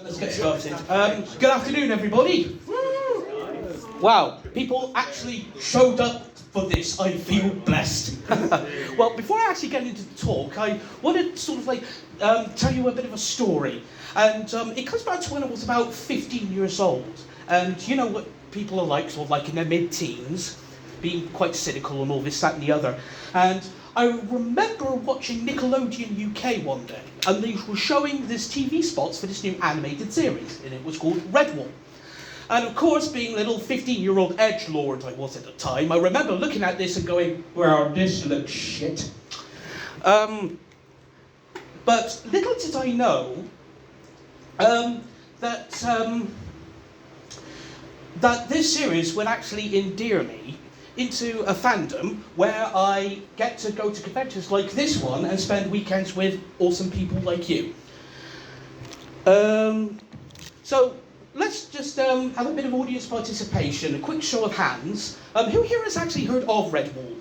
Let's get started. Good afternoon, everybody. Wow, people actually showed up for this. I feel blessed. Well, before I actually get into the talk, I want to sort of tell you a bit of a story. And it comes back to when I was about 15 years old. And you know what people are like, sort of like in their mid-teens, being quite cynical and all this, that and the other. And I remember watching Nickelodeon UK one day, and they were showing this TV spots for this new animated series, and it was called Redwall. And of course, being little 15-year-old edgelord I was at the time, I remember looking at this and going, well, this looks shit. But little did I know that this series would actually endear me into a fandom where I get to go to conventions like this one and spend weekends with awesome people like you. So let's just have a bit of audience participation, a quick show of hands. Who here has actually heard of Redwall?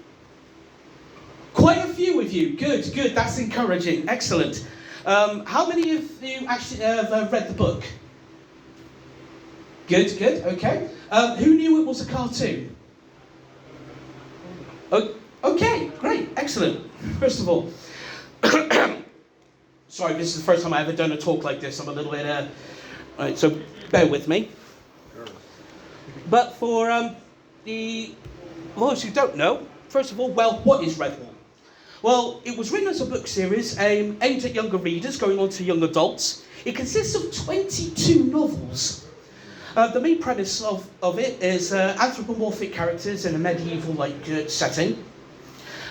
Quite a few of you. Good, that's encouraging. Excellent. How many of you actually have read the book? Good, okay. Who knew it was a cartoon? Okay, great, excellent. First of all, sorry, this is the first time I've ever done a talk like this. I'm a little bit, right, so bear with me. But for those who don't know, first of all, well, what is Redwall? Well, it was written as a book series aimed at younger readers, going on to young adults. It consists of 22 novels. The main premise of it is anthropomorphic characters in a medieval-like setting.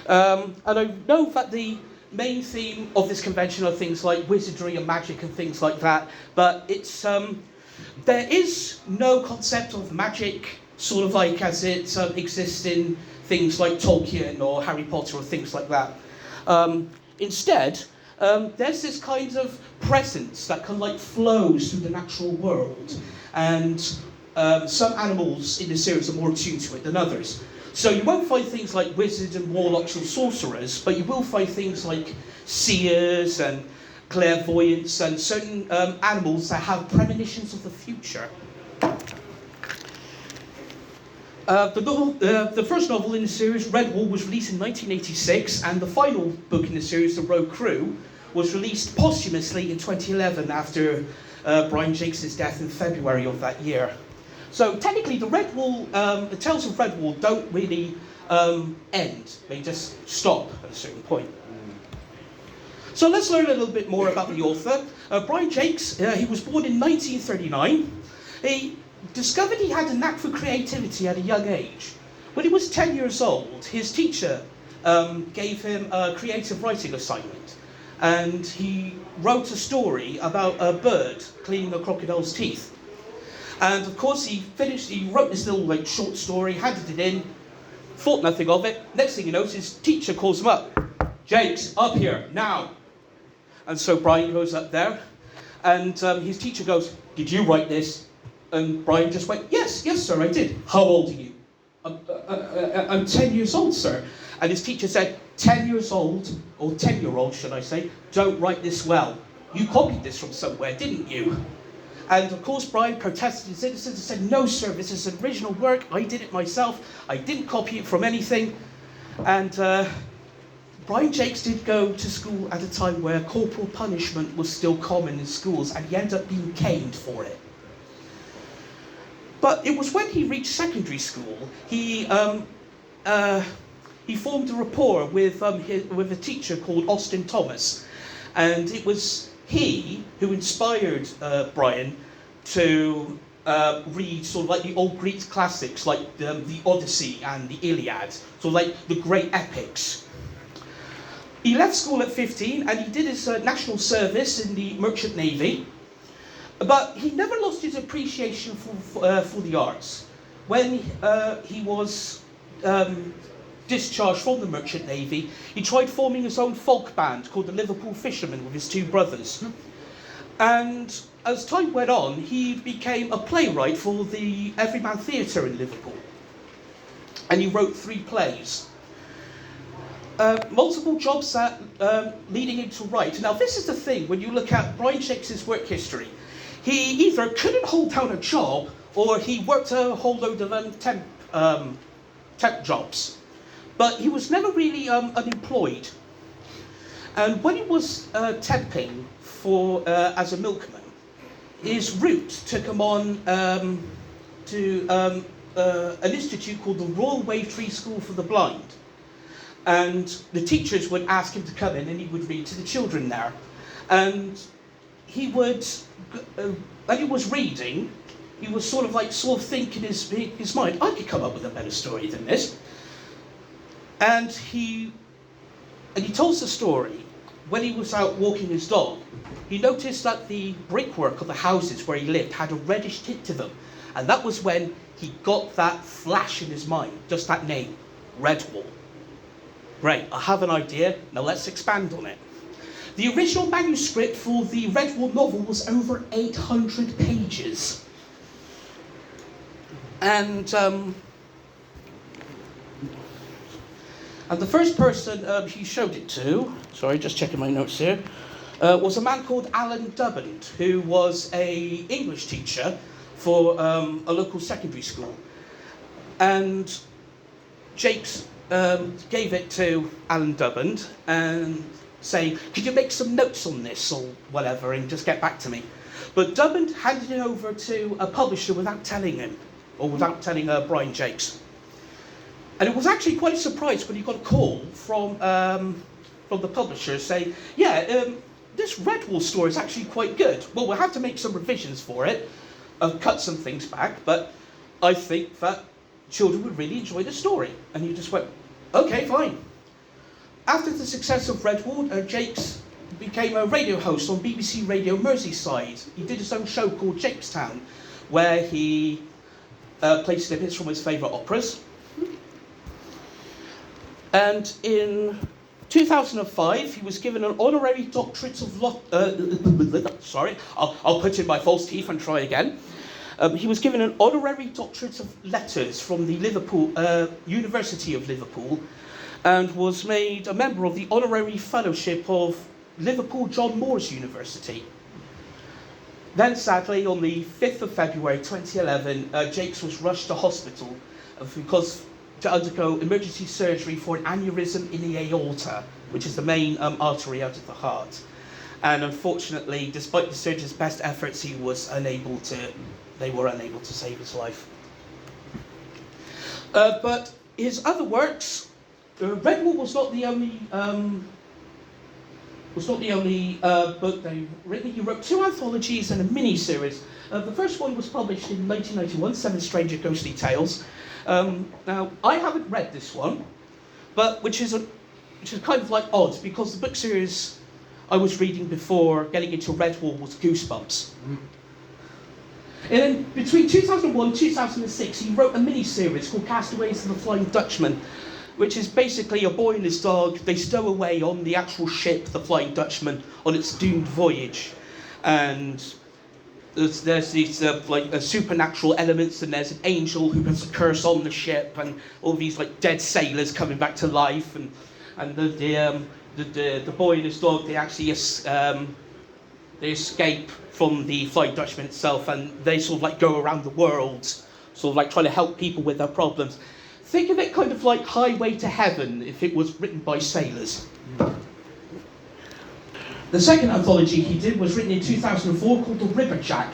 And I know that the main theme of this convention are things like wizardry and magic and things like that, but it's there is no concept of magic sort of like as it exists in things like Tolkien or Harry Potter or things like that. Instead, there's this kind of presence that kind of like flows through the natural world. And some animals in the series are more attuned to it than others. So you won't find things like wizards and warlocks and sorcerers, but you will find things like seers and clairvoyants and certain animals that have premonitions of the future. The first novel in the series, Redwall, was released in 1986, and the final book in the series, The Rogue Crew, was released posthumously in 2011 after Brian Jacques' death in February of that year. So technically the Tales of Redwall don't really end. They just stop at a certain point. So let's learn a little bit more about the author. Brian Jacques, he was born in 1939. He discovered he had a knack for creativity at a young age. When he was 10 years old, his teacher gave him a creative writing assignment. And he wrote a story about a bird cleaning a crocodile's teeth. And of course he wrote this little short story, handed it in, thought nothing of it. Next thing he knows, his teacher calls him up. Jakes, up here, now. And so Brian goes up there, and his teacher goes, did you write this? And Brian just went, yes, sir, I did. How old are you? I'm 10 years old, sir. And his teacher said, 10 years old, or 10-year-old, should I say, don't write this well. You copied this from somewhere, didn't you? And of course, Brian protested his innocence and said, no, sir, this is original work. I did it myself. I didn't copy it from anything. And Brian Jacques did go to school at a time where corporal punishment was still common in schools, and he ended up being caned for it. But it was when he reached secondary school, he formed a rapport with a teacher called Austin Thomas. And it was he who inspired Brian to read sort of like the old Greek classics, like the Odyssey and the Iliad, sort of like the great epics. He left school at 15 and he did his national service in the Merchant Navy. But he never lost his appreciation for the arts. When he was discharged from the Merchant Navy, he tried forming his own folk band called the Liverpool Fishermen with his two brothers. And as time went on, he became a playwright for the Everyman Theatre in Liverpool. And he wrote 3 plays. Multiple jobs that leading him to write. Now this is the thing, when you look at Brian Jacques' work history, He either couldn't hold down a job, or he worked a whole load of temp jobs. But he was never really unemployed. And when he was temping as a milkman, his route took him on to an institute called the Royal Wavertree School for the Blind. And the teachers would ask him to come in and he would read to the children there. And he would, when he was reading, he was sort of thinking in his mind, I could come up with a better story than this. And he tells the story. When he was out walking his dog, he noticed that the brickwork of the houses where he lived had a reddish tint to them. And that was when he got that flash in his mind, just that name, Redwall. Great, I have an idea, now let's expand on it. The original manuscript for the Redwall novel was over 800 pages. And the first person he showed it to, sorry, just checking my notes here, was a man called Alan Dubband, who was an English teacher for a local secondary school. And Jakes gave it to Alan Dubband and saying, could you make some notes on this or whatever and just get back to me? But Dubband handed it over to a publisher without telling him, or without telling Brian Jacques. And it was actually quite a surprise when he got a call from the publisher saying, this Redwall story is actually quite good. Well, we'll have to make some revisions for it, cut some things back, but I think that children would really enjoy the story. And he just went, okay, fine. After the success of Redwall, Jakes became a radio host on BBC Radio Merseyside. He did his own show called Jakestown, where he played snippets from his favourite operas. And in 2005, he was given an honorary doctorate of I'll put in my false teeth and try again. He was given an honorary doctorate of letters from the University of Liverpool, and was made a member of the honorary fellowship of Liverpool John Moores University. Then, sadly, on the 5th of February 2011, Jakes was rushed to hospital to undergo emergency surgery for an aneurysm in the aorta, which is the main artery out of the heart. And unfortunately, despite the surgeon's best efforts, they were unable to save his life. But his other works, Redwall was not the only book that he written. He wrote 2 anthologies and a mini-series. The first one was published in 1991, 7 Stranger Ghostly Tales. Now, I haven't read this one, but which is kind of like odd, because the book series I was reading before getting into Redwall was Goosebumps. And then between 2001 and 2006, he wrote a mini-series called Castaways of the Flying Dutchman, which is basically a boy and his dog. They stow away on the actual ship, the Flying Dutchman, on its doomed voyage. And there's these supernatural elements, and there's an angel who puts a curse on the ship, and all these dead sailors coming back to life, and the boy and his dog, they actually they escape from the Flying Dutchman itself, and they sort of go around the world, sort of trying to help people with their problems. Think of it kind of like Highway to Heaven if it was written by sailors. The second anthology he did was written in 2004 called The River Jack,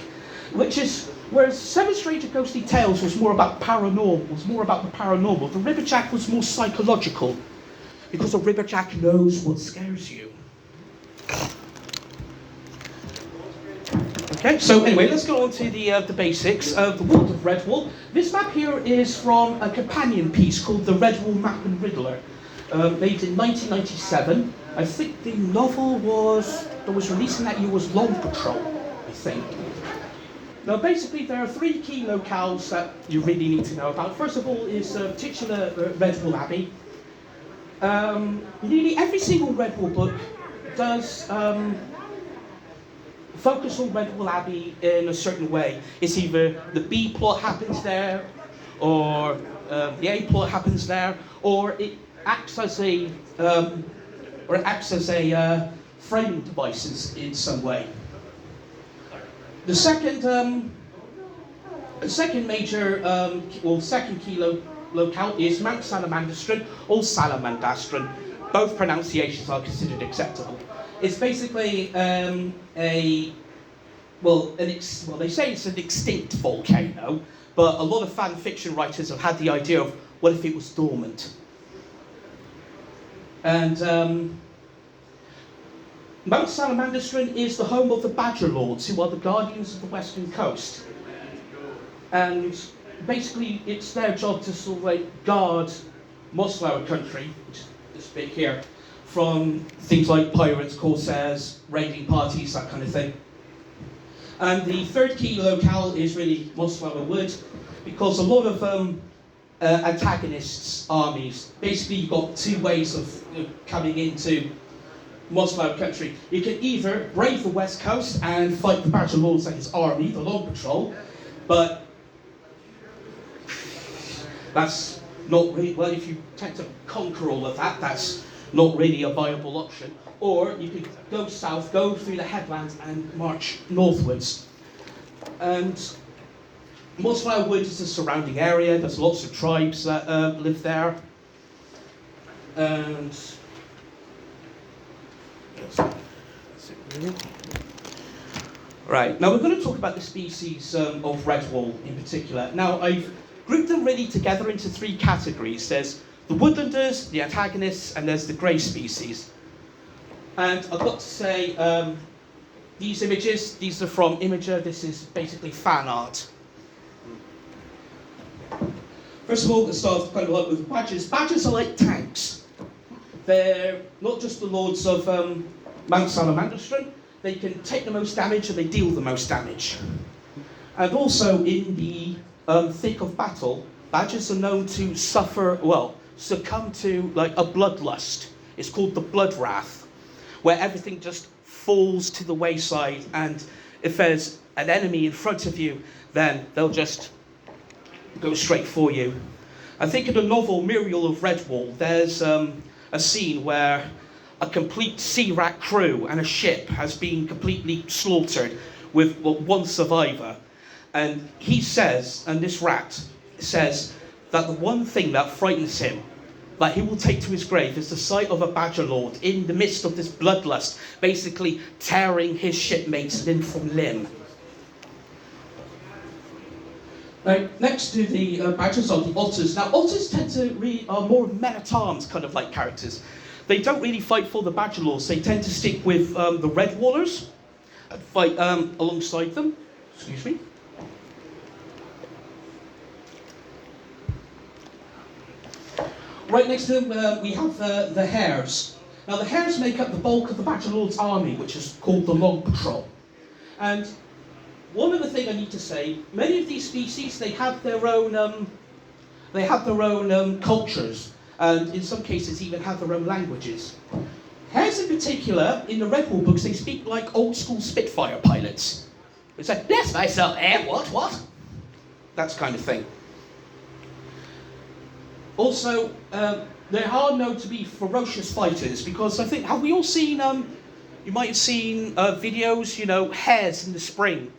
whereas 7 Stranger Ghostly Tales was more about the paranormal. The River Jack was more psychological, because the River Jack knows what scares you. Okay, so anyway, let's go on to the basics of the world of Redwall. This map here is from a companion piece called The Redwall Map and Riddler, made in 1997. I think the novel that was released in that year was Long Patrol, I think. Now, basically, there are 3 key locales that you really need to know about. First of all is titular Redwall Abbey. Nearly every single Redwall book does focus on Redwall Abbey in a certain way. It's either the B plot happens there, or the A plot happens there, or it acts as a framing device in some way. The second major, or second key locale is Mount Salamandastron, or Salamandastron. Both pronunciations are considered acceptable. It's basically they say it's an extinct volcano, but a lot of fan fiction writers have had the idea of, what if it was dormant? And Mount Salamandastron is the home of the Badger Lords, who are the guardians of the western coast. And basically, it's their job to sort of like guard Mossflower Country, which is this bit here, from things like pirates, corsairs, raiding parties, that kind of thing. And the third key locale is really Mossflower Wood, because a lot of antagonists' armies, basically you've got two ways of coming into Mossflower Country. You can either brave the west coast and fight the Badger Lords and his army, the Long Patrol, but that's not really, well, if you tend to conquer all of that, that's not really a viable option. Or you could go south, go through the headlands and march northwards. And Mossflower Wood is the surrounding area. There's lots of tribes that live there. And right, now we're going to talk about the species of Redwall in particular. Now I've grouped them really together into three categories. There's the woodlanders, the antagonists, and there's the grey species. And I've got to say, these images, these are from Imager. This is basically fan art. First of all, let's start kind of like with badgers. Badgers are like tanks. They're not just the lords of Mount Salamandastron. They can take the most damage and they deal the most damage. And also in the thick of battle, badgers are known to succumb to like a bloodlust. It's called the blood wrath, where everything just falls to the wayside, and if there's an enemy in front of you, then they'll just go straight for you. I think in the novel Muriel of Redwall, there's a scene where a complete sea rat crew and a ship has been completely slaughtered with one survivor. And he says, and this rat says, that the one thing that frightens him, that he will take to his grave, is the sight of a Badger Lord in the midst of this bloodlust, basically tearing his shipmates limb from limb. Now, next to the badgers are the otters. Now, otters tend to are more men-at-arms kind of like characters. They don't really fight for the Badger Lords. They tend to stick with the Redwallers and fight alongside them. Excuse me. Right next to them, we have the hares. Now, the hares make up the bulk of the Badger Lord's army, which is called the Long Patrol. And one other thing I need to say: many of these species, they have their own cultures, and in some cases even have their own languages. Hares, in particular, in the Redwall books, they speak like old-school Spitfire pilots. It's like, bless myself, what? That kind of thing. Also, they are known to be ferocious fighters, because I think, have we all seen, you might have seen videos, hares in the spring.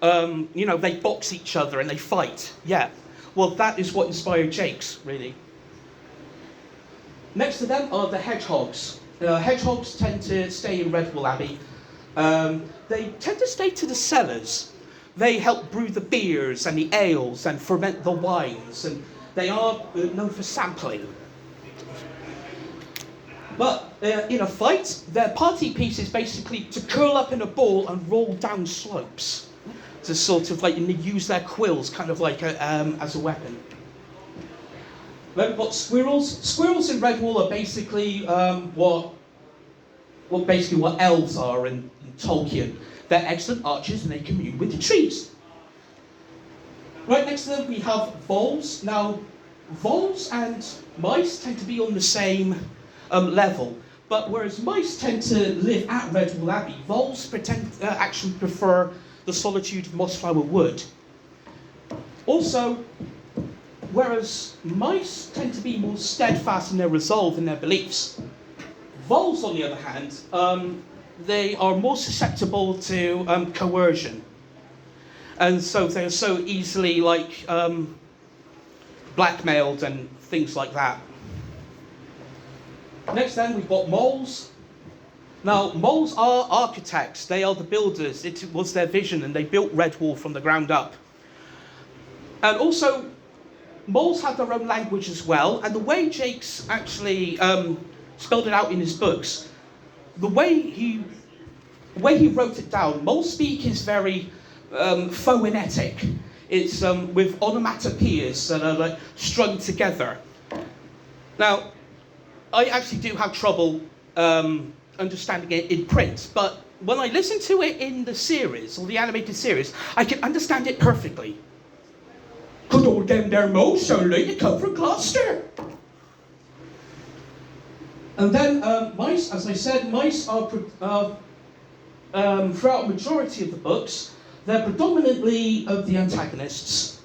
They box each other and they fight. Yeah. Well, that is what inspired Jakes, really. Next to them are the hedgehogs. Hedgehogs tend to stay in Redwall Abbey. They tend to stay to the cellars. They help brew the beers and the ales and ferment the wines, and they are known for sampling. But in a fight, their party piece is basically to curl up in a ball and roll down slopes, to sort of and they use their quills kind of like as a weapon. Then we've got squirrels. Squirrels in Redwall are basically what elves are in Tolkien. They're excellent archers and they commune with the trees. Right next to them we have voles. Now, voles and mice tend to be on the same level, but whereas mice tend to live at Redwall Abbey, voles actually prefer the solitude of Mossflower Wood. Also, whereas mice tend to be more steadfast in their resolve and their beliefs, voles, on the other hand, they are more susceptible to coercion. and so they're so easily like blackmailed and things like that. Next then we've got moles. Now moles are architects, they are the builders, it was their vision and they built Redwall from the ground up. And also moles have their own language as well, and the way Jacques actually spelled it out in his books, the way he wrote it down, mole speak is very phonetic. It's with onomatopoeias that are like strung together. Now, I actually do have trouble understanding it in print, but when I listen to it in the series, or the animated series, I can understand it perfectly. Good old them there moles sound like they come from Gloucester. And then mice, as I said, mice are throughout a majority of the books, they're predominantly of the antagonists.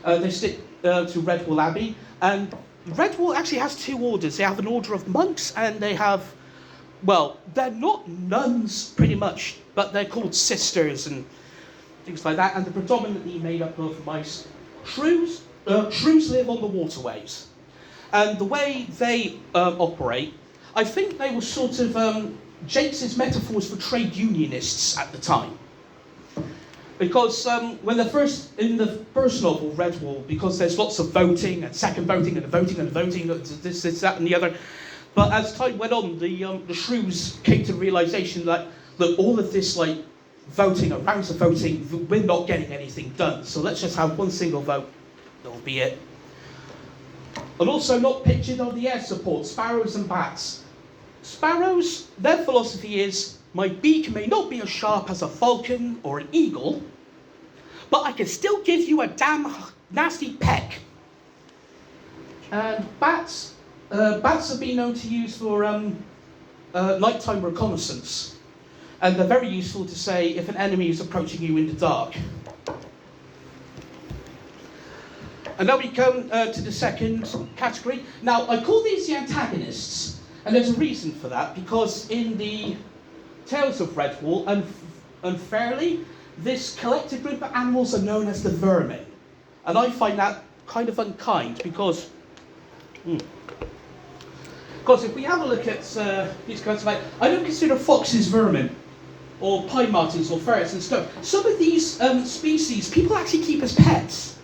They stick to Redwall Abbey, and Redwall actually has two orders. They have an order of monks, and they have, well, they're not nuns pretty much, but they're called sisters and things like that, and they're predominantly made up of mice. Shrews live on the waterways, and the way they operate, I think they were sort of Jacques' metaphors for trade unionists at the time. Because when they're first, in the first novel, Redwall, because there's lots of voting and second voting and voting and voting, this, that and the other. But as time went on, the shrews came to the realization that all of this like voting and rounds of voting, we're not getting anything done. So let's just have one single vote, that'll be it. And also not pictured on the air support, sparrows and bats. Sparrows, their philosophy is, my beak may not be as sharp as a falcon or an eagle, but I can still give you a damn nasty peck. And bats have been known to use for nighttime reconnaissance. And they're very useful to say if an enemy is approaching you in the dark. And now we come to the second category. Now, I call these the antagonists, and there's a reason for that, because in the Tales of Redwall, unfairly, this collective group of animals are known as the vermin. And I find that kind of unkind, because if we have a look at these kinds of, I don't consider foxes vermin, or pine martens, or ferrets and stuff. Some of these species people actually keep as pets.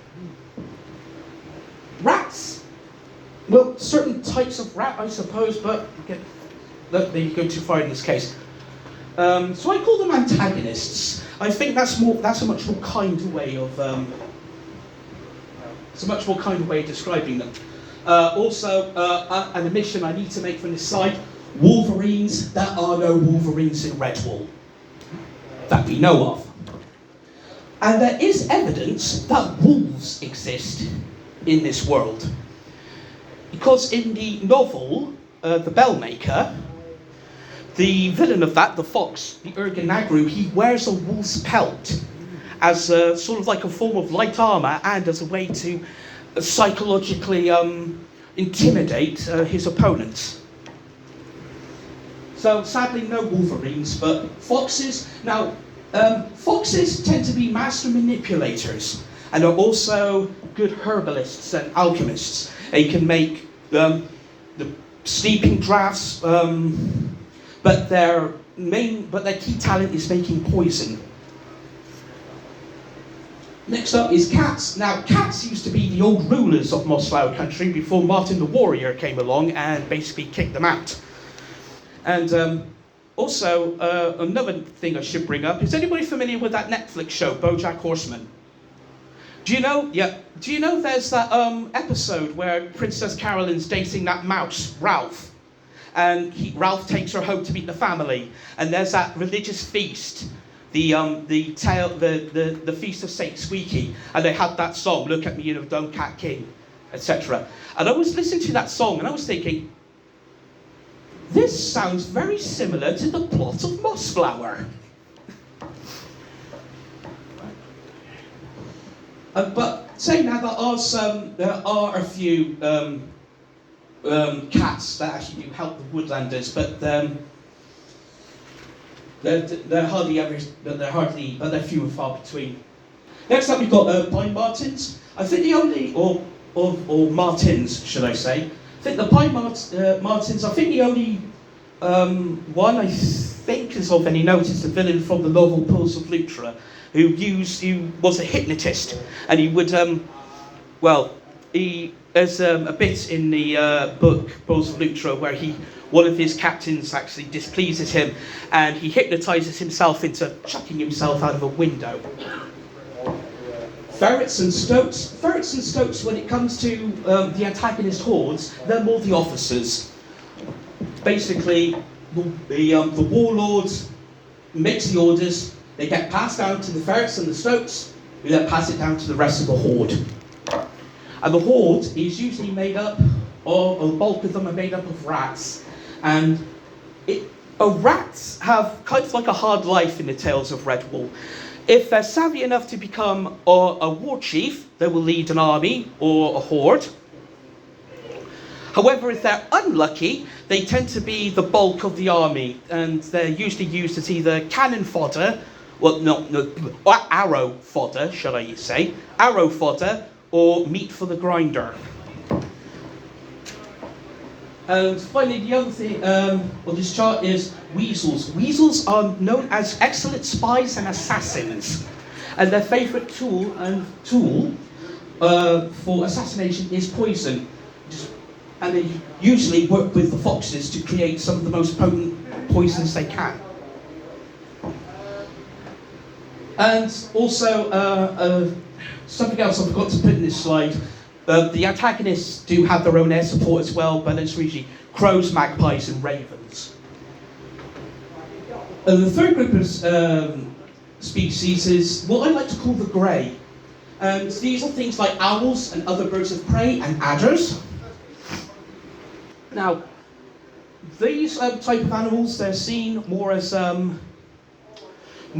Rats. Well, certain types of rat, I suppose, but they go too far in this case. So I call them antagonists. I think that's a much more kinder way of describing them. Also, an omission I need to make from this side: Wolverines. There are no Wolverines in Redwall that we know of. And there is evidence that wolves exist in this world. Because in the novel, The Bellmaker, the villain of that, the fox, the Erginagru, he wears a wolf's pelt as sort of like a form of light armour and as a way to psychologically intimidate his opponents. So sadly no Wolverines, but foxes. Now, foxes tend to be master manipulators and are also good herbalists and alchemists. They can make the sleeping draughts, but their key talent is making poison. Next up is cats. Now, cats used to be the old rulers of Mossflower Country before Martin the Warrior came along and basically kicked them out. And also, another thing I should bring up, is anybody familiar with that Netflix show, BoJack Horseman? Do you know? Yeah. Do you know there's that episode where Princess Carolyn's dating that mouse, Ralph, and Ralph takes her home to meet the family, and there's that religious feast, the feast of Saint Squeaky, and they had that song, "Look at Me, you know, Dumb Cat King," etc. And I was listening to that song, and I was thinking, this sounds very similar to the plot of Mossflower. But saying that, there are a few cats that actually do help the woodlanders, but they're few and far between. Next up we've got pine martins. I think the only, or martins, should I say. I think the pine martins, I think the only one I think is of any note is the villain from the novel Pearls of Lutra, who was a hypnotist, and he would, there's a bit in the book Pearls of Lutra where one of his captains actually displeases him, and he hypnotizes himself into chucking himself out of a window. Ferrets and stoats. Ferrets and stoats, when it comes to the antagonist hordes, they're more the officers. Basically, the warlords makes the orders, they get passed down to the ferrets and the stoats, who then pass it down to the rest of the horde. And the horde is usually made up of, the bulk of them are made up of rats. And rats have kind of like a hard life in the Tales of Redwall. If they're savvy enough to become a war chief, they will lead an army or a horde. However, if they're unlucky, they tend to be the bulk of the army, and they're usually used as either cannon fodder, arrow fodder, should I say, arrow fodder, or meat for the grinder. And finally, the other thing on this chart is weasels. Weasels are known as excellent spies and assassins, and their favourite tool for assassination is poison. And they usually work with the foxes to create some of the most potent poisons they can. And also, something else I forgot to put in this slide. The antagonists do have their own air support as well, but it's usually crows, magpies, and ravens. And the third group of species is what I like to call the grey. And these are things like owls and other birds of prey and adders. Now, these type of animals, they're seen more as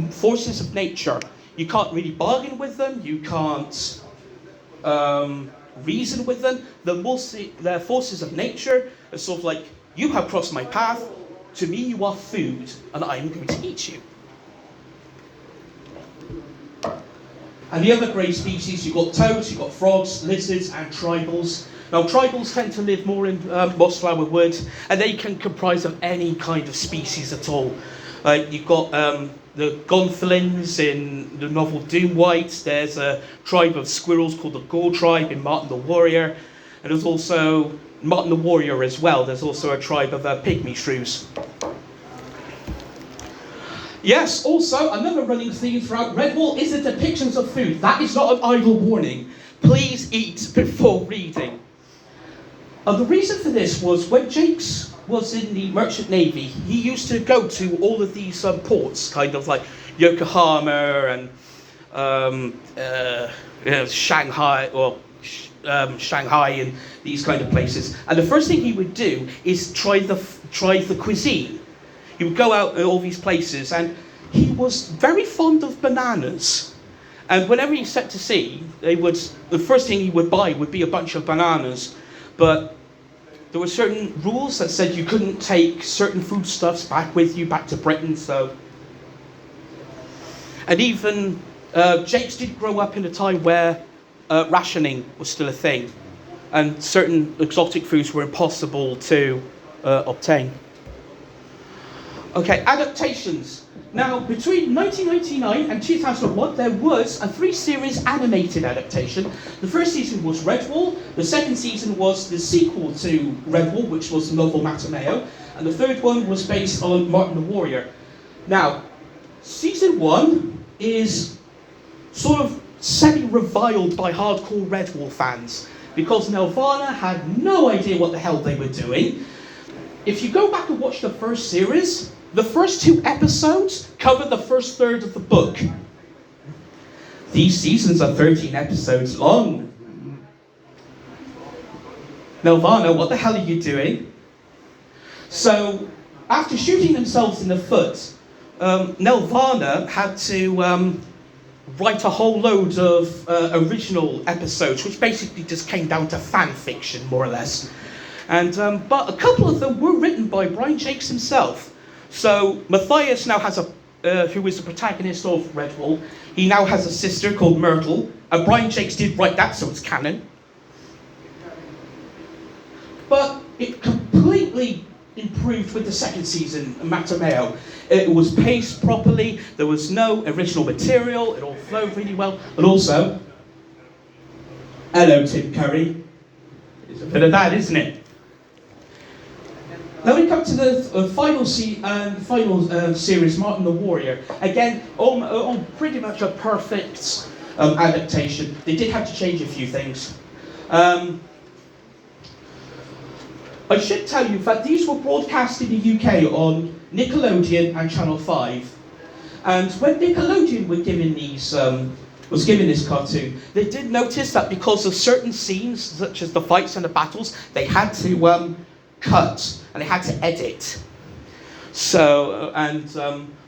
forces of nature. You can't really bargain with them, you can't reason with them. They're forces of nature. It's sort of like, you have crossed my path, to me you are food, and I'm going to eat you. And the other grey species, you've got toads, you've got frogs, lizards, and tribals. Now, tribals tend to live more in mossflower wood, and they can comprise of any kind of species at all. You've got the gonfalons in the novel Doomwhite. There's a tribe of squirrels called the Gore tribe in Martin the Warrior. And there's also Martin the Warrior as well. There's also a tribe of pygmy shrews. Yes, also, another running theme throughout Redwall is the depictions of food. That is not an idle warning. Please eat before reading. The reason for this was when Jakes was in the Merchant Navy, he used to go to all of these ports, kind of like Yokohama and Shanghai, Shanghai and these kind of places. And the first thing he would do is try the cuisine. He would go out to all these places, and he was very fond of bananas. And whenever he set to sea, the first thing he would buy would be a bunch of bananas. But there were certain rules that said you couldn't take certain foodstuffs back with you, back to Britain, so. And even Jakes did grow up in a time where rationing was still a thing, and certain exotic foods were impossible to obtain. Okay, adaptations. Now, between 1999 and 2001, there was a 3-series animated adaptation. The first season was Redwall, the second season was the sequel to Redwall, which was the novel Matameo, and the third one was based on Martin the Warrior. Now, season 1 is sort of semi-reviled by hardcore Redwall fans, because Nelvana had no idea what the hell they were doing. If you go back and watch the first series, the first 2 episodes cover the first third of the book. These seasons are 13 episodes long. Nelvana, what the hell are you doing? So, after shooting themselves in the foot, Nelvana had to write a whole load of original episodes, which basically just came down to fan fiction, more or less. And but a couple of them were written by Brian Jacques himself. So Matthias now has a who is the protagonist of Redwall, he now has a sister called Myrtle, and Brian Jacques did write that, so it's canon. But it completely improved with the second season, Matameo. It was paced properly, there was no original material, it all flowed really well, and also, hello Tim Curry. It's a bit of that, isn't it? Now we come to the final series, Martin the Warrior. Again, pretty much a perfect adaptation. They did have to change a few things. I should tell you that these were broadcast in the UK on Nickelodeon and Channel 5. And when Nickelodeon were given was given this cartoon, they did notice that because of certain scenes, such as the fights and the battles, they had to cut and they had to edit. So,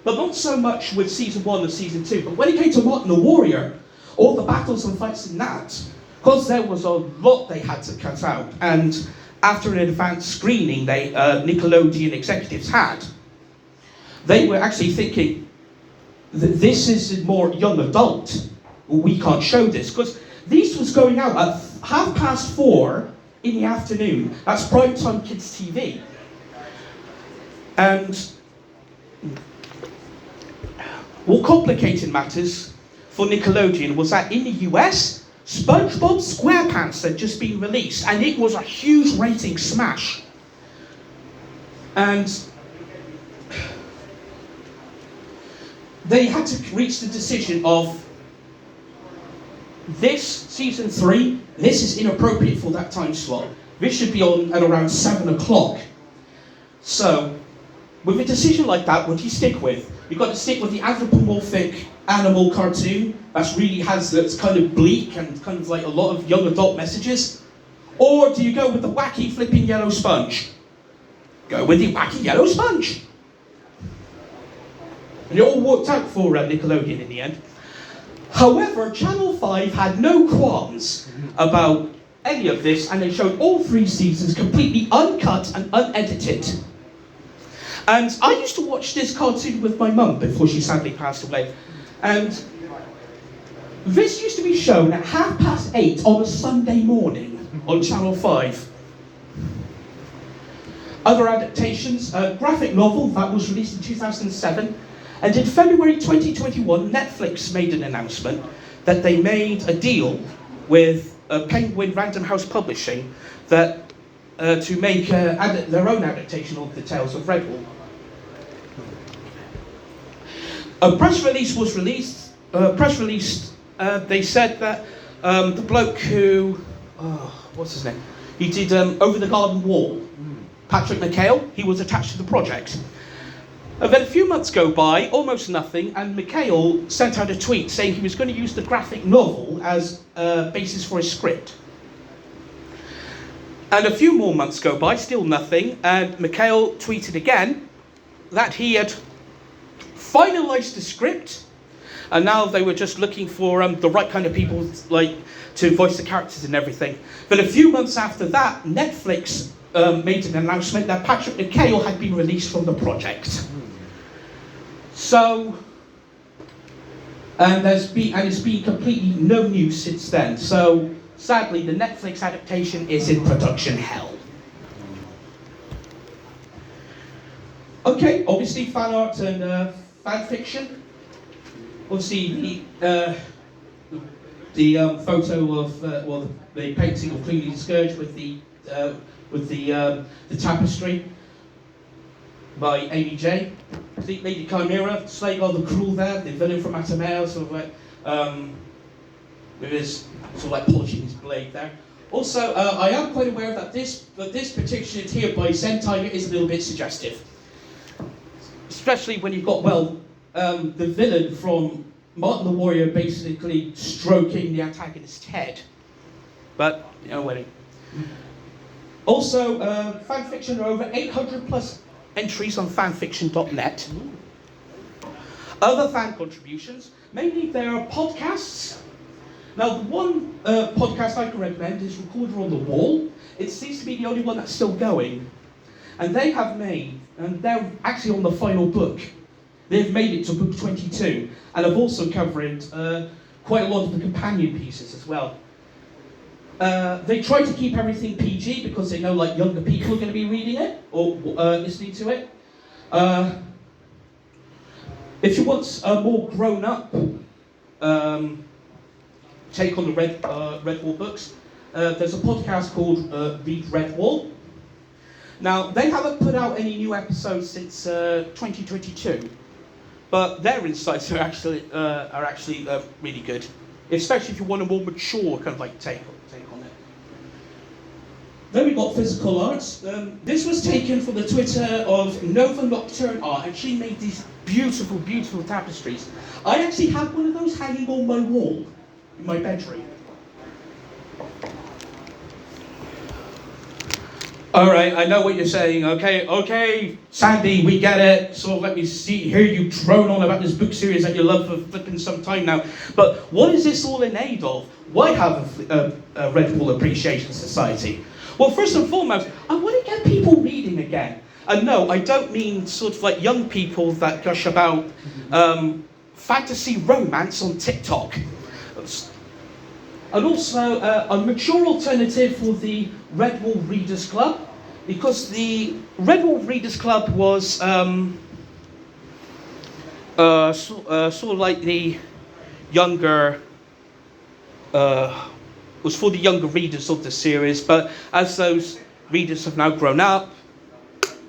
but not so much with season 1 and season 2. But when it came to Martin the Warrior, all the battles and fights in that, because there was a lot they had to cut out, and after an advanced screening Nickelodeon executives had, they were actually thinking that this is more young adult. We can't show this, because this was going out at 4:30 in the afternoon. That's primetime kids TV. And what complicated matters for Nickelodeon was that in the US, SpongeBob SquarePants had just been released, and it was a huge rating smash. And they had to reach the decision of, this season 3, this is inappropriate for that time slot. This should be on at around 7 o'clock. So, with a decision like that, what do you stick with? You've got to stick with the anthropomorphic animal cartoon that's kind of bleak and kind of like a lot of young adult messages? Or do you go with the wacky flipping yellow sponge? Go with the wacky yellow sponge. And it all worked out for Nickelodeon in the end. However, Channel 5 had no qualms about any of this, and they showed all 3 seasons completely uncut and unedited. And I used to watch this cartoon with my mum before she sadly passed away. And this used to be shown at 8:30 on a Sunday morning on Channel 5. Other adaptations, a graphic novel that was released in 2007. And in February 2021, Netflix made an announcement that they made a deal with Penguin Random House Publishing that to make their own adaptation of the Tales of Redwall. A press release was released. They said that the bloke who, what's his name? He did Over the Garden Wall. Patrick McHale, he was attached to the project. And then a few months go by, almost nothing, and McHale sent out a tweet saying he was going to use the graphic novel as a basis for his script. And a few more months go by, still nothing, and McHale tweeted again that he had finalised the script, and now they were just looking for the right kind of people to voice the characters and everything. But a few months after that, Netflix made an announcement that Patrick McHale had been released from the project. So, and it's been completely no news since then. So, sadly, the Netflix adaptation is in production hell. Okay, obviously fan art and fan fiction. Obviously, the photo of the painting of Queen the Scourge with the tapestry by Amy J. Lady Chimera, Slagar the Cruel there, the villain from Matameo, sort of with his sort of like polishing his blade there. Also, I am quite aware that this particular here by Zen Tiger is a little bit suggestive. Especially when you've got, the villain from Martin the Warrior basically stroking the antagonist's head. But, wedding. Also, fanfiction are over 800 plus entries on fanfiction.net. Other fan contributions, mainly there are podcasts. Now, the one podcast I can recommend is Recorder on the Wall. It seems to be the only one that's still going. And they have made, and they're actually on the final book. they've made it to book 22, and have also covered quite a lot of the companion pieces as well. They try to keep everything PG because they know like younger people are going to be reading it or listening to it. If you want a more grown-up take on the Redwall books, there's a podcast called Read Redwall. Now, they haven't put out any new episodes since 2022, but their insights are actually really good, especially if you want a more mature kind of like take on it. Then we got physical arts. This was taken from the Twitter of Nova Nocturne Art, and she made these beautiful, beautiful tapestries. I actually have one of those hanging on my wall in my bedroom. All right, I know what you're saying. Okay, Sandy, we get it. So let me hear you drone on about this book series that you love for flipping some time now. But what is this all in aid of? Why have a Redwall Appreciation Society? Well, first and foremost, I want to get people reading again. And no, I don't mean sort of like young people that gush about fantasy romance on TikTok. And also a mature alternative for the Redwall Readers Club, because the Redwall Readers Club was sort of like the younger, was for the younger readers of the series, but as those readers have now grown up,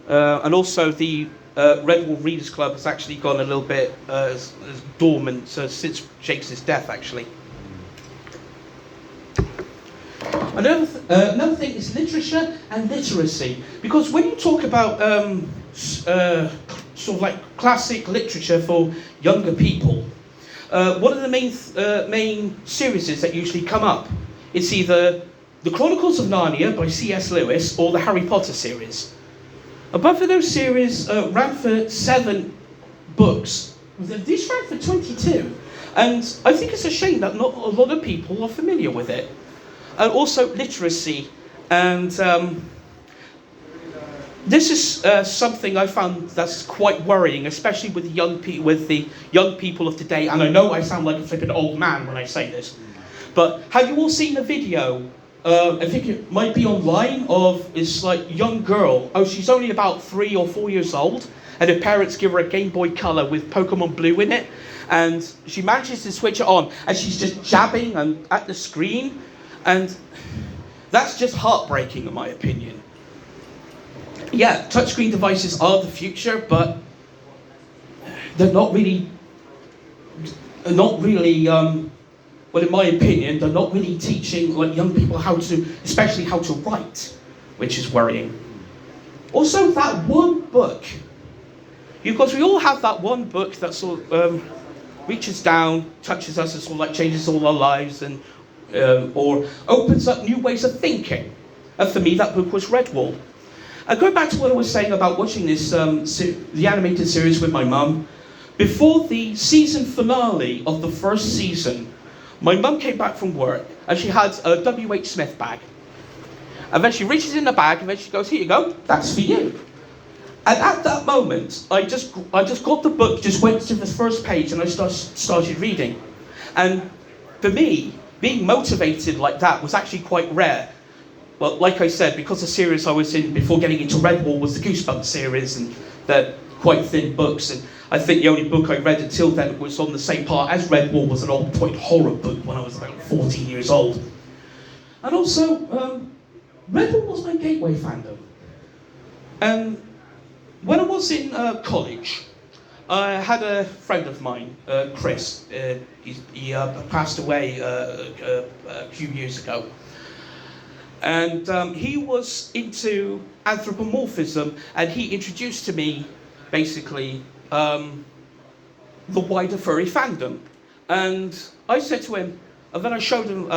and also the Redwall Readers Club has actually gone a little bit as dormant since Shakespeare's death, actually. Another thing is literature and literacy, because when you talk about sort of like classic literature for younger people, what are the main series that usually come up? It's either The Chronicles of Narnia by C.S. Lewis or the Harry Potter series. Both of those series ran for 7 books. These ran for 22, and I think it's a shame that not a lot of people are familiar with it. And also literacy, and this is something I found that's quite worrying, especially with the young people of today. And I know I sound like a flippin' old man when I say this, but have you all seen a video? I think it might be online of this like young girl. Oh, she's only about 3 or 4 years old, and her parents give her a Game Boy Color with Pokemon Blue in it, and she manages to switch it on, and she's just jabbing at the screen. And that's just heartbreaking, in my opinion. Yeah, touchscreen devices are the future, but they're not really, well, in my opinion, they're not really teaching like young people especially how to write, which is worrying. Also, that one book, because we all have that one book that sort of reaches down, touches us, and sort of like changes all our lives, and or opens up new ways of thinking. And for me, that book was Redwall. And going back to what I was saying about watching this, the animated series with my mum, before the season finale of the first season, my mum came back from work and she had a W.H. Smith bag. And then she reaches in the bag and then she goes, "Here you go, that's for you." And at that moment, I just got the book, just went to the first page, and I started reading. And for me, being motivated like that was actually quite rare. Well, like I said, because the series I was in before getting into Redwall was the Goosebumps series, and they're quite thin books, and I think the only book I read until then was on the same part as Redwall was an old point horror book when I was about 14 years old. And also, Redwall was my gateway fandom. And when I was in college, I had a friend of mine, Chris. He passed away a few years ago. And he was into anthropomorphism, and he introduced to me, basically, the wider furry fandom. And I said to him, and then I showed him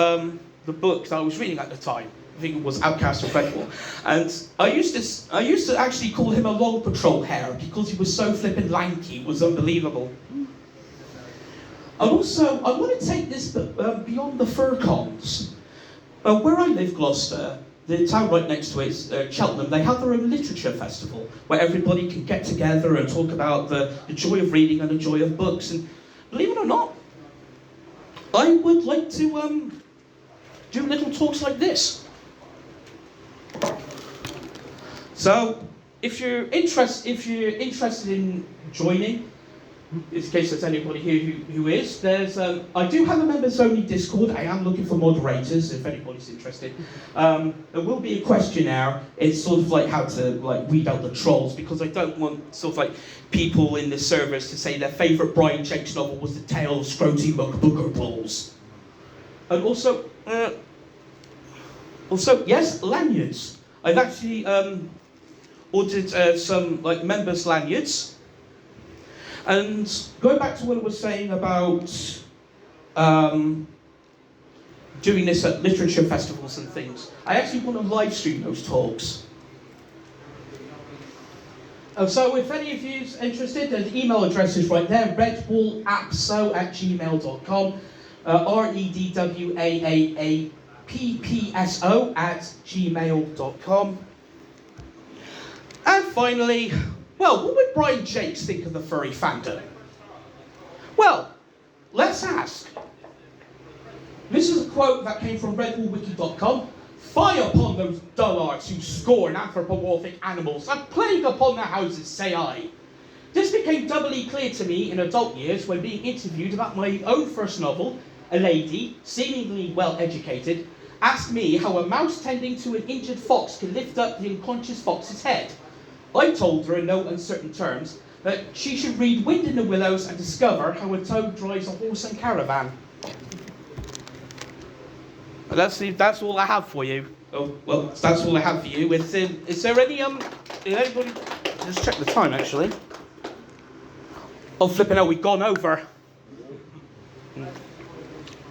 the book that I was reading at the time. I think it was Outcast of Redwall. And I used to actually call him a Long Patrol Hare because he was so flippin' lanky, it was unbelievable. And also, I want to take this beyond the fur cons. Where I live, Gloucester, the town right next to it is Cheltenham. They have their own literature festival where everybody can get together and talk about the joy of reading and the joy of books. And believe it or not, I would like to do little talks like this. So, if you're interested in joining, in case there's anybody here who is, there's I do have a members only Discord. I am looking for moderators if anybody's interested. There will be a questionnaire. It's sort of like how to weed out the trolls, because I don't want sort of like people in the servers to say their favourite Brian Jacques novel was The Tale of Scroty McBooker Balls. And also yes, lanyards. I've actually ordered some members lanyards. And going back to what I was saying about doing this at literature festivals and things, I actually want to live stream those talks. So if any of you is interested, the email address is right there, redwallapso@gmail.com, redwallappso@gmail.com. And finally, well, what would Brian Jacques think of the furry fandom? Well, let's ask. This is a quote that came from redwallwiki.com. "Fie upon those dullards who scorn anthropomorphic animals, a plague upon their houses, say I." This became doubly clear to me in adult years when being interviewed about my own first novel. A lady, seemingly well educated, asked me how a mouse tending to an injured fox could lift up the unconscious fox's head. I told her in no uncertain terms that she should read Wind in the Willows and discover how a toad drives a horse and caravan. Well, that's all I have for you. Oh, well, that's all I have for you. Is there any, anybody, just check the time actually. Oh, flipping out, we've gone over.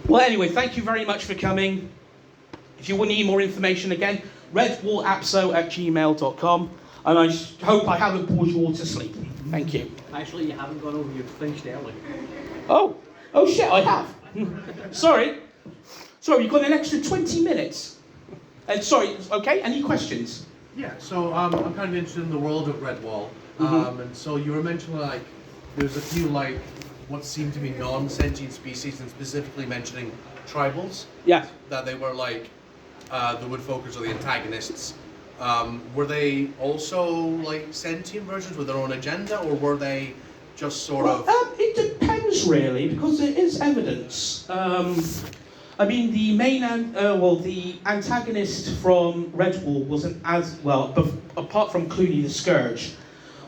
Well, anyway, thank you very much for coming. If you want any more information again, redwallappso@gmail.com. And I hope I haven't bored you all to sleep. Thank you. Actually, you haven't gone over. You've finished early. Oh shit, I have. Sorry, you've got an extra 20 minutes. Sorry, okay, any questions? Yeah, so I'm kind of interested in the world of Redwall. And so you were mentioning there's a few what seem to be non-sentient species, and specifically mentioning tribals. Yeah. That they were the woodfolkers or the antagonists. Were they also sentient versions with their own agenda, or were they just sort of? It depends really, because there is evidence. I mean, the main, the antagonist from Redwall was apart from Clooney the Scourge,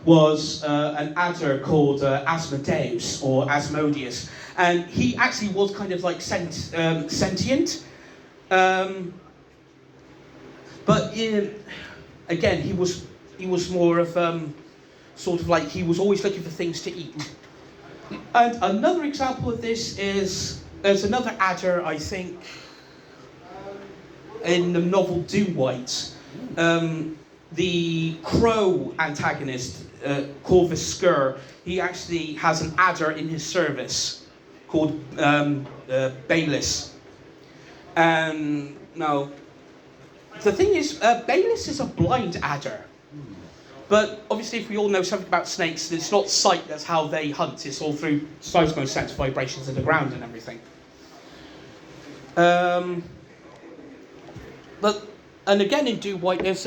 was an adder called Asmodeus or Asmodeus, and he actually was kind of sentient. But again, he was more of he was always looking for things to eat. And another example of this is there's another adder, I think, in the novel Doomwhite. The crow antagonist, Corvus Skur, he actually has an adder in his service called Bayless. Now, the thing is, Bayless is a blind adder. But obviously, if we all know something about snakes, it's not sight, that's how they hunt. It's all through seismosense vibrations of the ground and everything. And again in Doomwhite, there's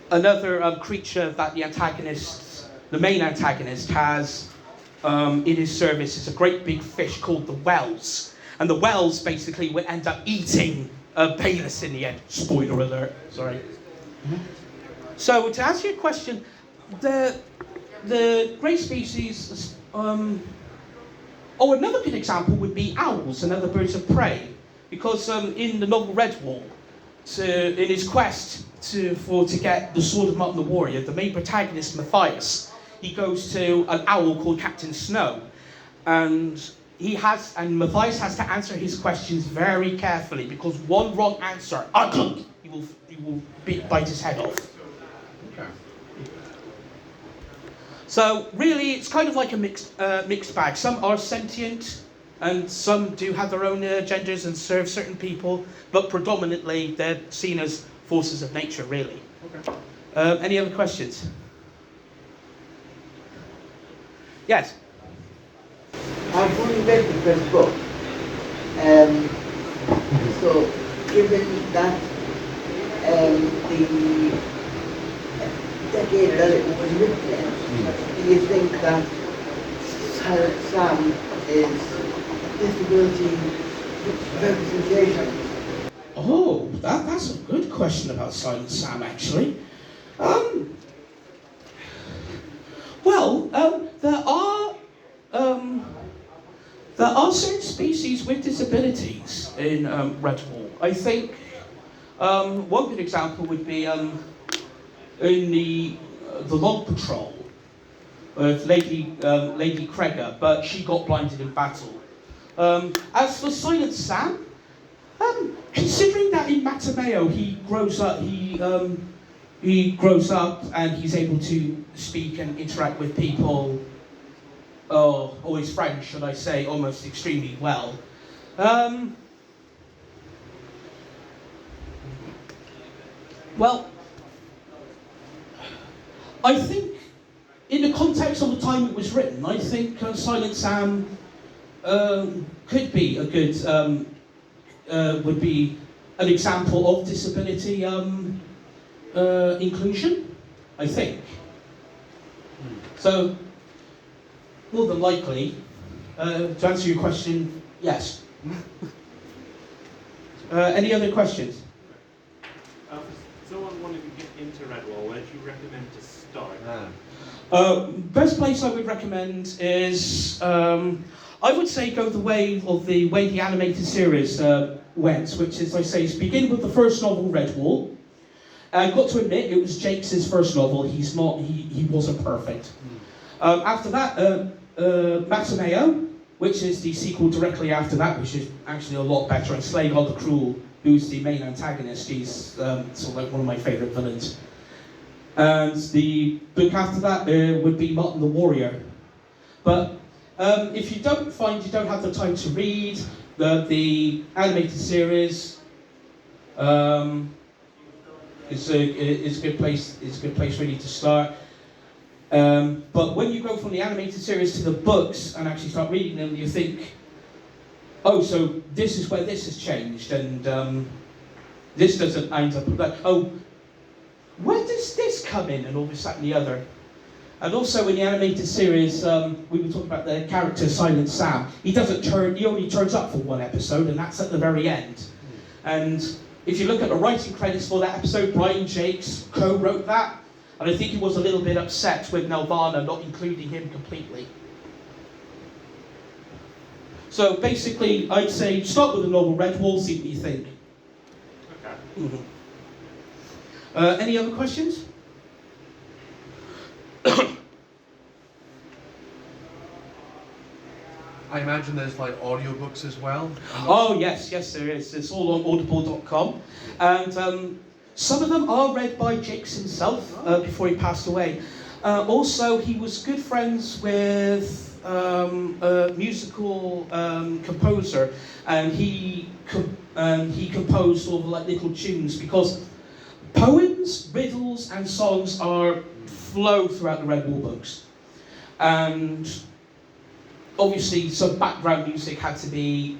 another creature that the main antagonist has in his service. It's a great big fish called the Wells. And the Wells basically would end up eating Bayless in the end. Spoiler alert, sorry. So to answer your question, the great species, another good example would be owls and other birds of prey. Because in the novel Redwall, in his quest to get the Sword of Martin the Warrior, the main protagonist, Matthias, he goes to an owl called Captain Snow. And Matthias has to answer his questions very carefully, because one wrong answer, he will bite his head off. Okay. So really, it's kind of like a mixed bag. Some are sentient, and some do have their own agendas and serve certain people, but predominantly they're seen as forces of nature, really. Okay. Any other questions? Yes? I've only read the first book. So, given that the decade that it was written in, do you think that Silent Sam is disability representation? Oh, that's a good question about Silent Sam, actually. There are certain species with disabilities in Redwall. I think one good example would be in the Log Patrol of Lady Cregger, but she got blinded in battle. As for Silent Sam, considering that in Matameo he grows up and he's able to speak and interact with people, or his friends, should I say, almost extremely well. Well, I think in the context of the time it was written, I think Silent Sam could be a good, would be an example of disability inclusion, I think. So, more than likely, to answer your question, yes. Any other questions? For someone wanting to get into Redwall, where do you recommend to start? Best place I would recommend is, I would say go the way the animated series went, which is, I say, begin with the first novel, Redwall. I've got to admit, it was Jacques' first novel. He wasn't perfect. After that, Matameo, which is the sequel directly after that, which is actually a lot better, and Slaghall the Cruel, who's the main antagonist. He's sort of like one of my favourite villains. And the book after that would be Martin the Warrior. But if you don't find you don't have the time to read the animated series, it's a good place. It's a good place really to start. But when you go from the animated series to the books and actually start reading them, you think, oh, so this is where this has changed, and this doesn't end up like, oh, where does this come in, and all this, that, and the other. And also in the animated series, we were talking about the character Silent Sam. He only turns up for one episode, and that's at the very end. And if you look at the writing credits for that episode, Brian Jacques co-wrote that. And I think he was a little bit upset with Nelvana not including him completely. So basically, I'd say start with the novel Redwall, see what you think. Okay. Any other questions? I imagine there's like audiobooks as well. Oh yes, there is. It's all on audible.com. And some of them are read by Jacques himself before he passed away. Also, he was good friends with a musical composer, and he composed all the like little tunes, because poems, riddles, and songs flow throughout the Redwall books, and obviously some background music had to be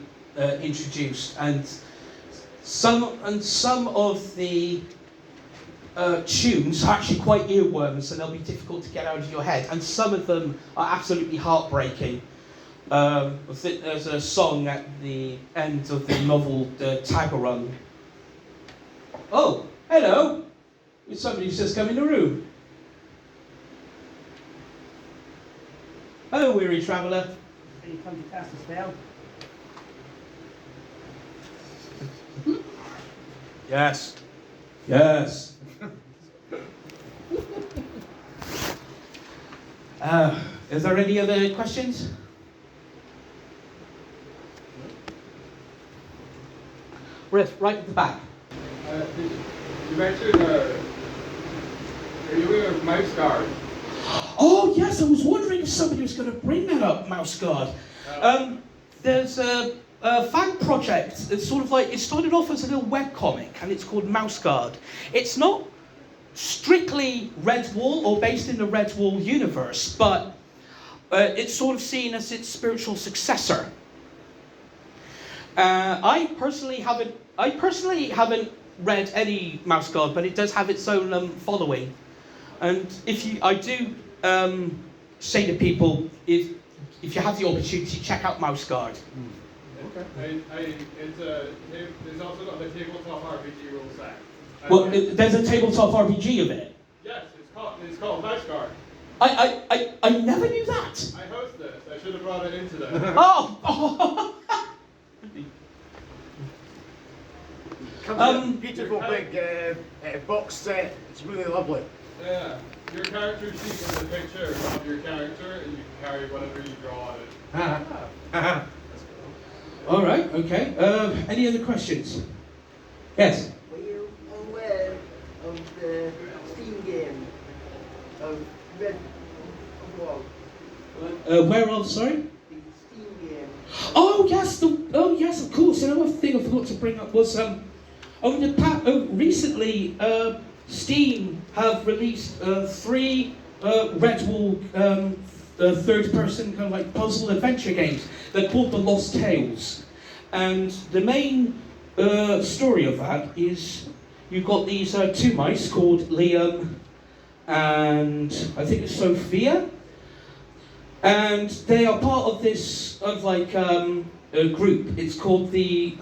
introduced, and some of the tunes are actually quite earworms, and they'll be difficult to get out of your head, and some of them are absolutely heartbreaking. There's a song at the end of the novel, Tagarung. Oh, hello! Somebody's just come in the room. Hello, weary traveller. Are you come to cast a spell? Yes. Yes. Is there any other questions? Right at the back. You mentioned you're doing a mouse guard. Oh yes, I was wondering if somebody was going to bring that up, Mouse Guard. there's a fan project. It's sort of like, it started off as a little webcomic, and it's called Mouse Guard. It's not strictly Redwall or based in the Redwall universe, but it's sort of seen as its spiritual successor. I personally haven't read any Mouse Guard, but it does have its own following. And I do say to people, if you have the opportunity, check out Mouse Guard. Okay. There's also got the tabletop RPG rule set. Well, there's a tabletop RPG of it. Yes, it's called Mouse Guard. I never knew that. I host this. I should have brought it in today. Oh. Comes in a beautiful big box set. It's really lovely. Yeah. Your character sheet is a picture of your character, and you can carry whatever you draw on it. All right. Okay. Any other questions? Yes. Were you aware of the Steam game of Redwall? Where of? Sorry. The Steam game. Oh yes. Yes. Of course. Another thing I forgot to bring up was recently Steam have released 3 Redwall third-person kind of like puzzle adventure games. They're called the Lost Tales, and the main story of that is you've got these 2 mice called Liam and I think it's Sophia, and they are part of this a group. It's called the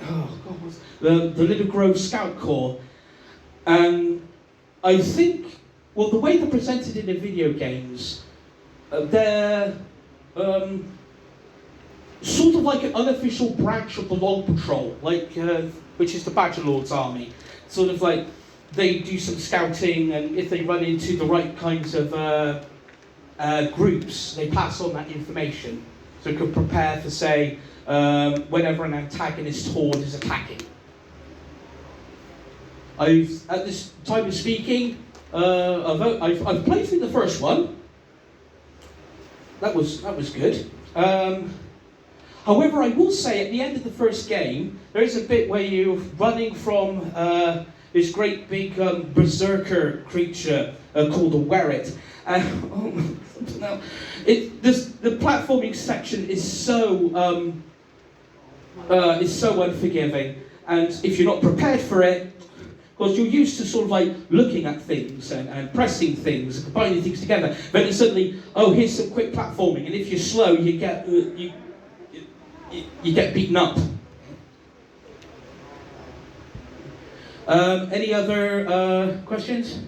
Little Grove Scout Corps, and I think, well, the way they're presented in the video games, they're sort of like an unofficial branch of the Long Patrol, which is the Badger Lord's army. Sort of like they do some scouting, and if they run into the right kinds of groups, they pass on that information, so it can prepare for, say, whenever an antagonist horde is attacking. At this time of speaking, I've played through the first one. That was good. However, I will say at the end of the first game, there is a bit where you're running from this great big berserker creature called a Werret. Now, the platforming section is so unforgiving, and if you're not prepared for it, because you're used to sort of like looking at things and pressing things and combining things together, but then suddenly, here's some quick platforming, and if you're slow, you get beaten up. Any other questions?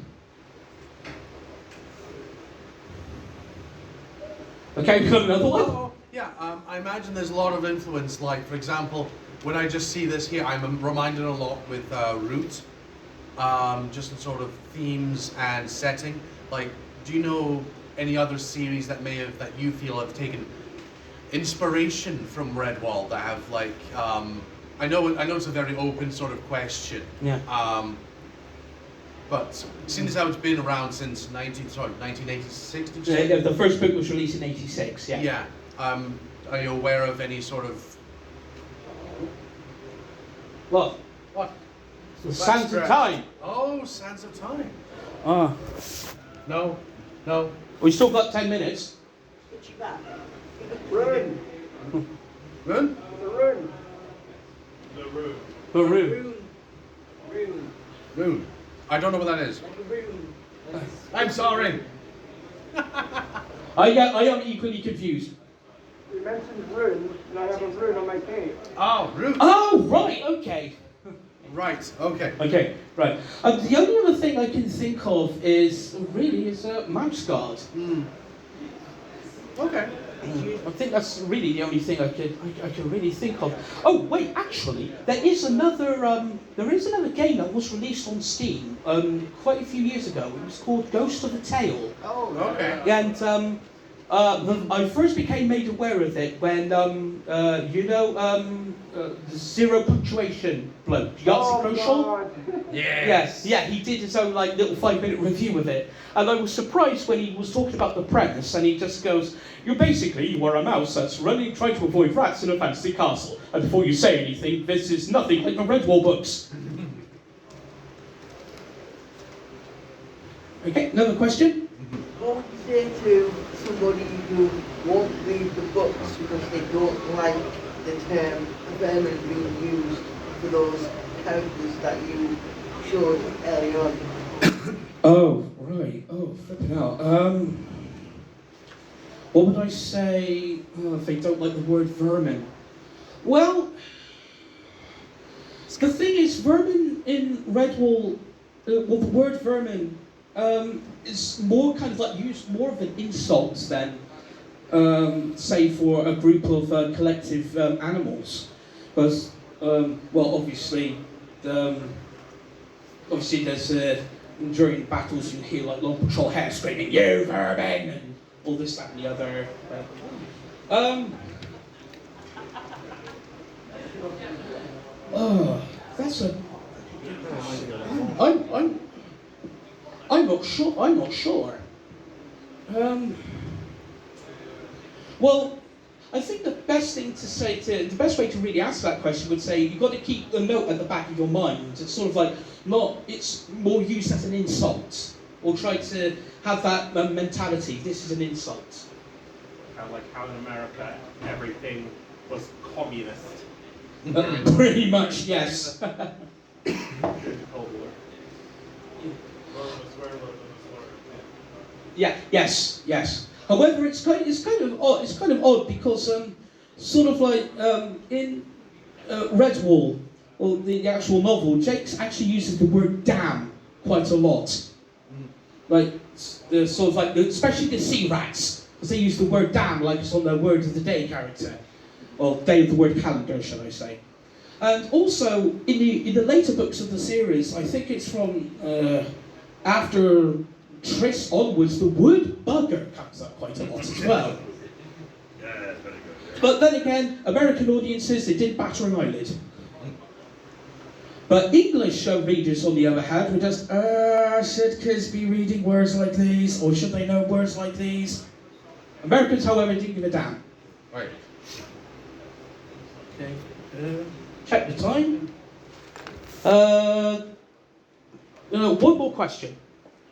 Okay, we've got another one. Oh, yeah, I imagine there's a lot of influence. Like, for example, when I just see this here, I'm reminded a lot with Root. Just in sort of themes and setting. Like, do you know any other series that you feel have taken inspiration from Redwall that have like, I know it's a very open sort of question. Yeah. But since how it's been around since 1986, did you say? Yeah, the first book was released in '86. Yeah. Yeah. Are you aware of any sort of? What? What? Sands of Time. Oh, Sands of Time. No. No. We still got 10 minutes. Rune. Rune? The rune. The room. Maroon. Rune. Rune. I don't know what that is. Like a rune. I'm sorry. I am equally confused. You mentioned rune, and I have a rune on my cape. Oh, Rune. Oh, right, okay. Right, okay. Okay, right. The only other thing I can think of is Mouse Guard. Okay. I think that's really the only thing I can really think of. Oh wait, actually, there is another game that was released on Steam quite a few years ago. It was called Ghost of a Tale. Oh, Okay. And I first became made aware of it when, the zero punctuation bloke, Yahtzee Crucial. Yes, yeah, he did his own like little 5-minute review of it, and I was surprised when he was talking about the premise, and he just goes, "You are a mouse that's running, trying to avoid rats in a fantasy castle, and before you say anything, this is nothing like the Redwall books." Okay, another question? What would you say to somebody who won't read the books because they don't like the term vermin being used for those characters that you showed early on? Oh, right. Oh, flipping out. What would I say if they don't like the word vermin? Well, the thing is, vermin in Redwall, the word vermin is more kind of like used more of an insult than, say, for a group of collective animals. Because, obviously there's during battles you hear like local patrol heads screaming, "You vermin!" and all this, that, and the other. That's a. I'm not sure. Well, I think the best way to really answer that question would say you've got to keep a note at the back of your mind. It's sort of like it's more used as an insult, or try to have that mentality. This is an insult. Kind of like how in America everything was communist. Pretty much, yes. Cold War. Yeah. Yes. However, it's kind of odd. It's kind of odd because sort of like in Redwall, or the actual novel, Jakes actually uses the word "damn" quite a lot. Like the sort of like especially the sea rats, because they use the word "damn" like it's on their Word of the Day character, or Day of the Word calendar, shall I say? And also in the later books of the series, I think it's from after Triss onwards, the word "bugger" comes up quite a lot as well. Yeah, very good. But then again, American audiences, they didn't batter an eyelid. But English readers, on the other hand, were just, should kids be reading words like these, or should they know words like these? Americans, however, didn't give a damn. Right. Okay. Check the time. One more question.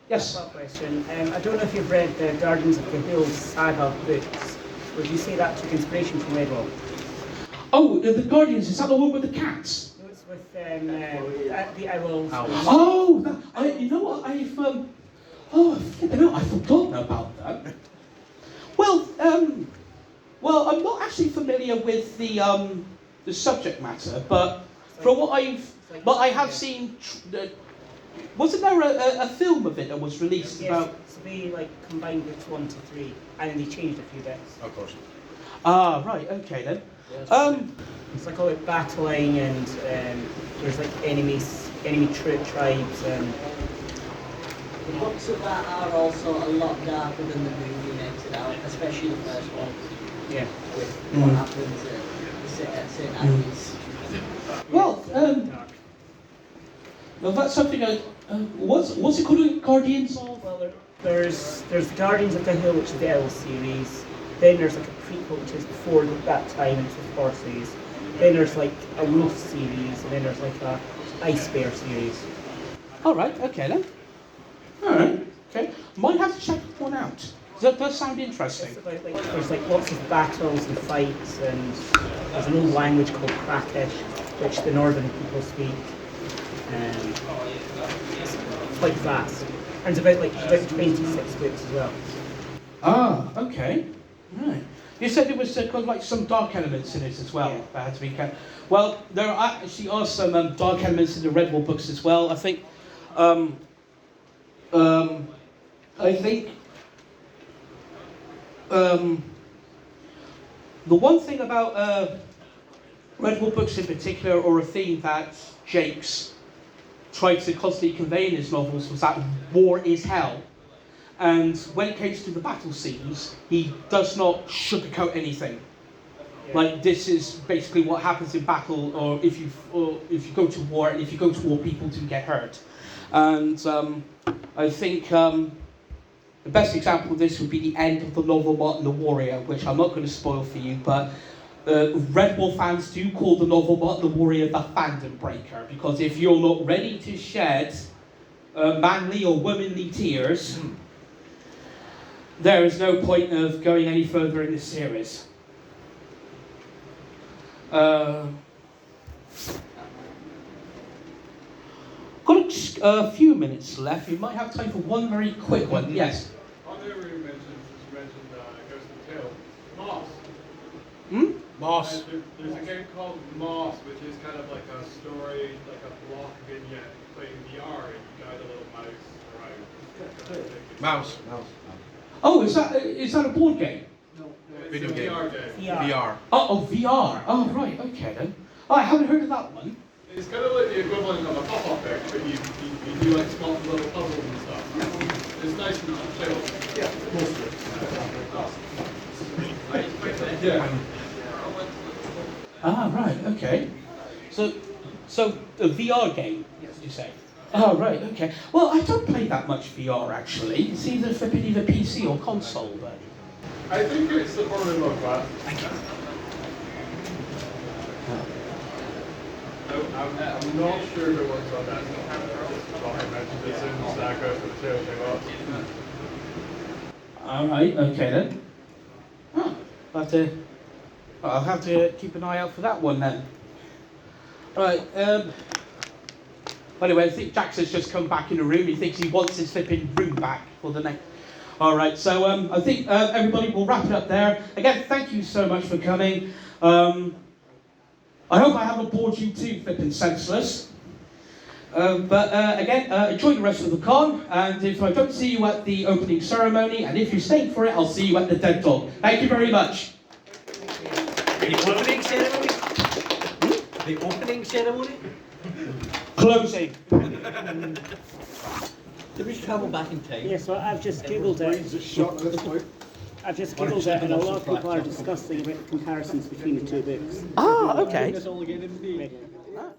Yes. One question. I don't know if you've read the Guardians of the Hill saga books. Would you say that took inspiration from Redwall? Oh, the Guardians, is that the one with the cats? No, it's with the owls. Oh, you know what? I've forgotten about that. Well, I'm not actually familiar with the subject matter, but from what I have seen. Wasn't there a film of it that was released Yes, about? so they combined books 1 to 3, and then they changed a few bits. Of course. Ah, right, okay then. It's all about battling, and there's enemy tribes, and The books of that are also a lot darker than the movie makes it out, especially the first one. yeah. With what happens at St. Agnes. Well, that's something what's it called? Guardians of? Well, there's the Guardians of the Hill, which is the L series. Then there's a prequel, which is before that time, it's the 4 series. Then there's a Wolf series, and then there's a Ice Bear series. All right, okay then. All right, okay. Might have to check one out. That does sound interesting. It's about, there's lots of battles and fights, and there's an old language called Crackish, which the northern people speak. It's quite vast. And it's about 26 books as well. Ah, okay. Right. You said it was got some dark elements in it as well. Yeah. That had to be kept. Well, there actually are some dark elements in the Redwall books as well. I think. The one thing about Redwall books in particular, or a theme that Jakes tried to constantly convey in his novels, was that war is hell. And when it comes to the battle scenes, he does not sugarcoat anything. Like, this is basically what happens in battle, or if you go to war, and if you go to war, people do get hurt. And I think the best example of this would be the end of the novel Martin the Warrior, which I'm not going to spoil for you, but Redwall fans do call the novel Martin the Warrior the fandom breaker, because if you're not ready to shed manly or womanly tears, there is no point of going any further in this series. Got a few minutes left. We might have time for one very quick one. Yes? On there where you mentioned Ghost of the Tail, Moss. Moss. There's a game called Moss, which is kind of like a story, like a block vignette playing VR, and you guide a little mouse around. Mouse. Oh, is that a board game? Video It's a game. VR game. VR. Oh, VR. Oh, right. Okay then. Oh, I haven't heard of that one. It's kind of like the equivalent of a pop-up book, but you do like small little puzzles and stuff. It's nice and chill. Yeah, mostly. Yeah. Ah, right. Okay. So a VR game, did you say? Oh, right. Okay. Well, I don't play that much VR actually. It's either PC or console, but. I think it's supported on that. Thank you. I'm not sure if it was on that. But I mentioned it as soon as that Ghost of the Tail came up. Alright, okay then. Huh. I'll have to keep an eye out for that one then. Alright, anyway, I think Jackson's just come back in the room. He thinks he wants his flipping room back for the next. Alright, so I think everybody will wrap it up there. Again, thank you so much for coming. I hope I haven't bored you too flipping senseless. But again, enjoy the rest of the con, and if I don't see you at the opening ceremony, and if you're staying for it, I'll see you at the Dead Dog. Thank you very much. The opening ceremony? The opening ceremony? Closing. Did we travel back in time? Yeah, so I've just googled it. I've just googled it, and a lot of people are discussing about the comparisons between the two books. Ah, okay. That's all again, isn't it? Right.